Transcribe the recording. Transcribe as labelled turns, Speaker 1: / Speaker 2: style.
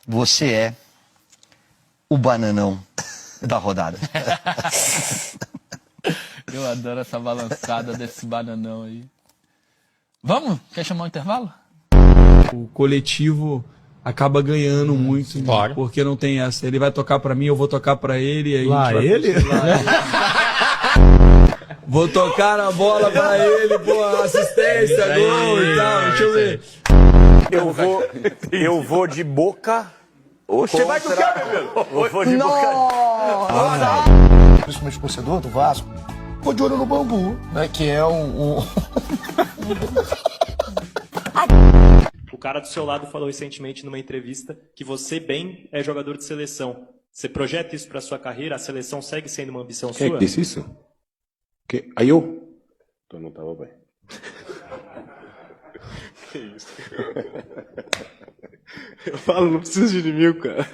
Speaker 1: Você é o bananão da rodada.
Speaker 2: Eu adoro essa balançada desse bananão aí. Vamos? Quer chamar um intervalo?
Speaker 3: O coletivo acaba ganhando muito, né?
Speaker 4: Claro.
Speaker 3: Porque não tem essa. Ele vai tocar pra mim, eu vou tocar pra ele. E aí
Speaker 5: Lá
Speaker 3: a gente vai
Speaker 5: ele?
Speaker 3: Vou tocar a bola pra ele, pô, assistência, gol e tal. Deixa eu ver.
Speaker 6: Eu vou de Boca.
Speaker 7: Você vai do quê, meu?
Speaker 6: Eu vou de Boca.
Speaker 8: Principalmente o torcedor do Vasco, ficou de olho no Bambu, né? Que é
Speaker 9: O cara do seu lado falou recentemente numa entrevista que você bem é jogador de seleção. Você projeta isso para sua carreira? A seleção segue sendo uma ambição
Speaker 7: Quem é
Speaker 9: sua?
Speaker 7: que disse isso? Que? Aí eu? Então não tava bem. Que isso? Eu falo, não preciso de inimigo, cara.